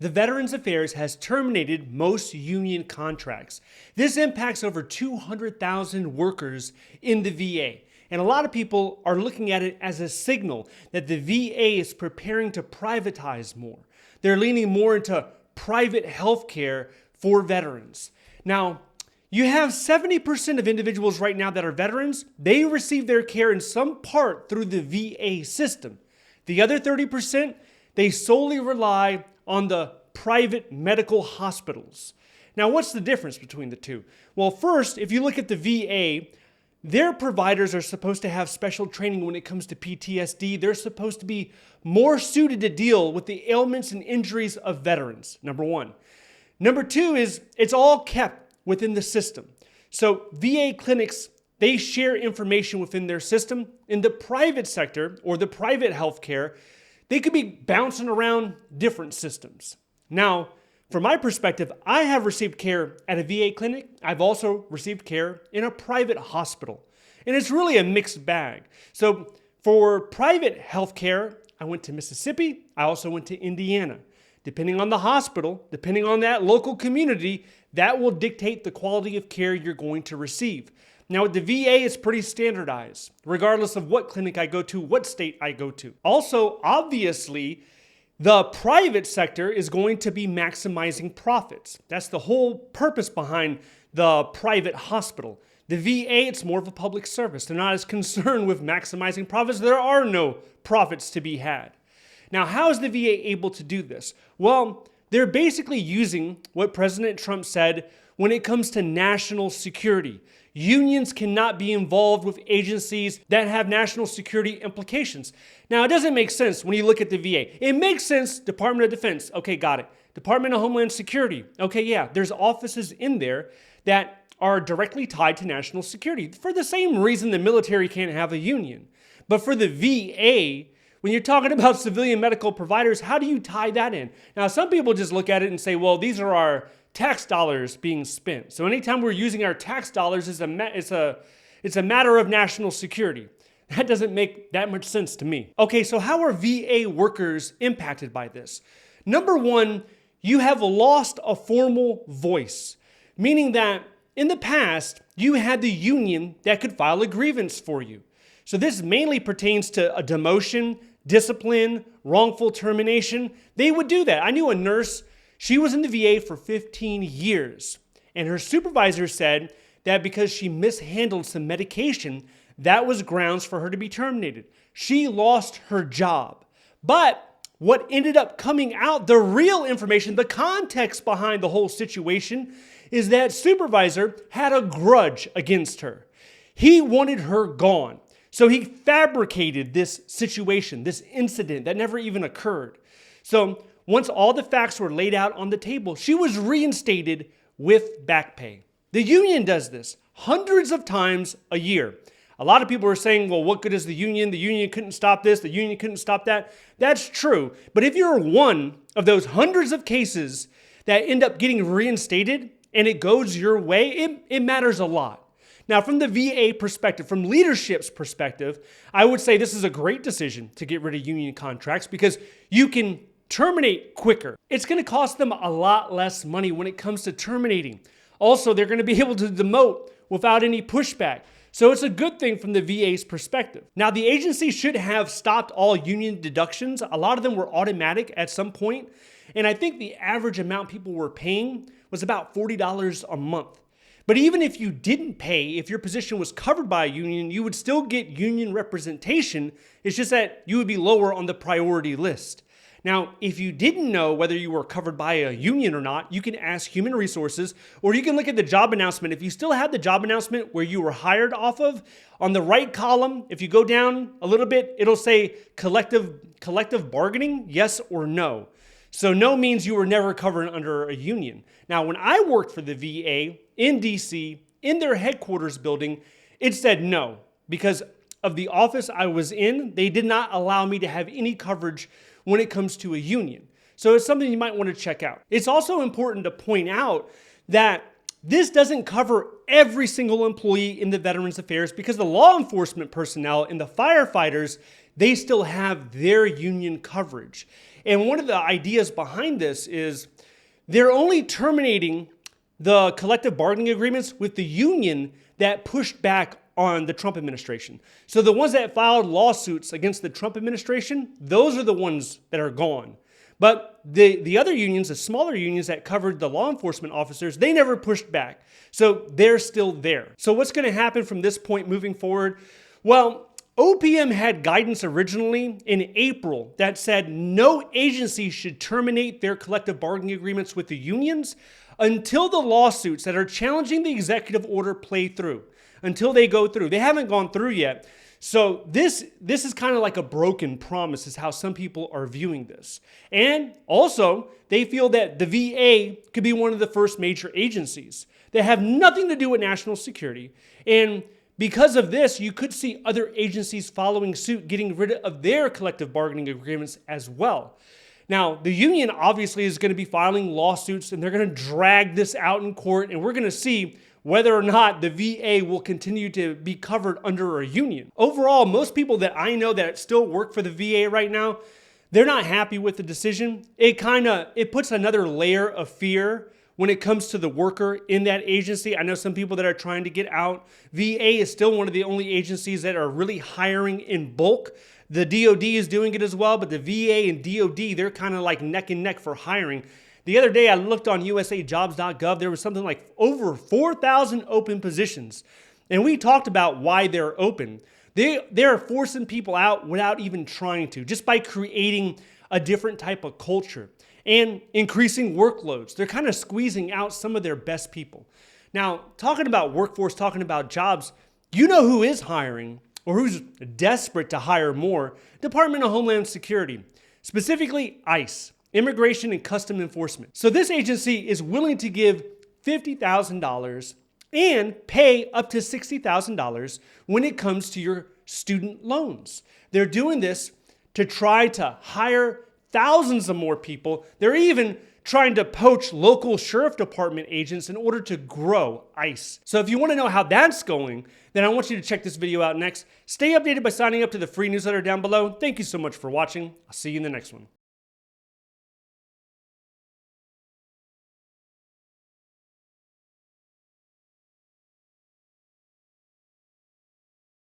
the Veterans Affairs has terminated most union contracts. This impacts over 200,000 workers in the VA. And a lot of people are looking at it as a signal that the VA is preparing to privatize more. They're leaning more into private health care for veterans. Now, you have 70% of individuals right now that are veterans. They receive their care in some part through the VA system. The other 30%, they solely rely on the private medical hospitals. Now, what's the difference between the two? Well, first, if you look at the VA, their providers are supposed to have special training when it comes to PTSD. They're supposed to be more suited to deal with the ailments and injuries of veterans, number one. Number two is it's all kept within the system. So VA clinics, they share information within their system. In the private sector or the private healthcare, they could be bouncing around different systems. Now, from my perspective, I have received care at a VA clinic. I've also received care in a private hospital. And it's really a mixed bag. So for private health care, I went to Mississippi. I also went to Indiana. Depending on the hospital, depending on that local community, that will dictate the quality of care you're going to receive. Now with the VA, it's pretty standardized, regardless of what clinic I go to, what state I go to. Also, obviously, the private sector is going to be maximizing profits. That's the whole purpose behind the private hospital. The VA, it's more of a public service. They're not as concerned with maximizing profits. There are no profits to be had. Now, how is the VA able to do this? Well, they're basically using what President Trump said when it comes to national security. Unions cannot be involved with agencies that have national security implications. Now, it doesn't make sense when you look at the VA. It makes sense, Department of Defense. Okay, got it. Department of Homeland Security. Okay, yeah, there's offices in there that are directly tied to national security for the same reason the military can't have a union. But for the VA, when you're talking about civilian medical providers, how do you tie that in? Now, some people just look at it and say, well, these are our tax dollars being spent. So anytime we're using our tax dollars, it's a matter of national security. That doesn't make that much sense to me. Okay, so how are VA workers impacted by this? Number one, you have lost a formal voice, meaning that in the past, you had the union that could file a grievance for you. So this mainly pertains to a demotion, discipline, wrongful termination. They would do that. I knew a nurse. She was in the VA for 15 years, and her supervisor said that because she mishandled some medication, that was grounds for her to be terminated. She lost her job. But what ended up coming out, the real information, the context behind the whole situation, is that supervisor had a grudge against her. He wanted her gone. So he fabricated this situation, this incident that never even occurred. So once all the facts were laid out on the table, she was reinstated with back pay. The union does this hundreds of times a year. A lot of people are saying, well, what good is the union? The union couldn't stop this. The union couldn't stop that. That's true. But if you're one of those hundreds of cases that end up getting reinstated and it goes your way, it matters a lot. Now, from the VA perspective, from leadership's perspective, I would say this is a great decision to get rid of union contracts because you can terminate quicker. It's going to cost them a lot less money when it comes to terminating. Also, they're going to be able to demote without any pushback. So it's a good thing from the VA's perspective. Now, the agency should have stopped all union deductions. A lot of them were automatic at some point. And I think the average amount people were paying was about $40 a month. But even if you didn't pay, if your position was covered by a union, you would still get union representation. It's just that you would be lower on the priority list. Now, if you didn't know whether you were covered by a union or not, you can ask Human Resources, or you can look at the job announcement. If you still have the job announcement where you were hired off of, on the right column, if you go down a little bit, it'll say collective bargaining, yes or no. So no means you were never covered under a union. Now, when I worked for the VA in DC, in their headquarters building, it said no. Because of the office I was in, they did not allow me to have any coverage when it comes to a union. So it's something you might want to check out. It's also important to point out that this doesn't cover every single employee in the Veterans Affairs because the law enforcement personnel and the firefighters, they still have their union coverage. And one of the ideas behind this is they're only terminating the collective bargaining agreements with the union that pushed back on the Trump administration. So the ones that filed lawsuits against the Trump administration, those are the ones that are gone. But the other unions, the smaller unions that covered the law enforcement officers, they never pushed back. So they're still there. So what's going to happen from this point moving forward? Well, OPM had guidance originally in April that said no agency should terminate their collective bargaining agreements with the unions until the lawsuits that are challenging the executive order play through, until they go through. They haven't gone through yet. So this is kind of like a broken promise is how some people are viewing this. And also, they feel that the VA could be one of the first major agencies that have nothing to do with national security. And because of this, you could see other agencies following suit, getting rid of their collective bargaining agreements as well. Now, the union obviously is going to be filing lawsuits and they're going to drag this out in court, and we're going to see whether or not the VA will continue to be covered under a union. Overall, most people that I know that still work for the VA right now, they're not happy with the decision. It puts another layer of fear when it comes to the worker in that agency. I know some people that are trying to get out. VA is still one of the only agencies that are really hiring in bulk. The DOD is doing it as well, but the VA and DOD, they're kind of like neck and neck for hiring. The other day I looked on usajobs.gov, there was something like over 4,000 open positions. And we talked about why they're open. They're forcing people out without even trying to, just by creating a different type of culture and increasing workloads. They're kind of squeezing out some of their best people. Now, talking about workforce, talking about jobs, you know who is hiring or who's desperate to hire more? Department of Homeland Security, specifically ICE. Immigration and Customs Enforcement. So this agency is willing to give $50,000 and pay up to $60,000 when it comes to your student loans. They're doing this to try to hire thousands of more people. They're even trying to poach local sheriff department agents in order to grow ICE. So if you want to know how that's going, then I want you to check this video out next. Stay updated by signing up to the free newsletter down below. Thank you so much for watching. I'll see you in the next one.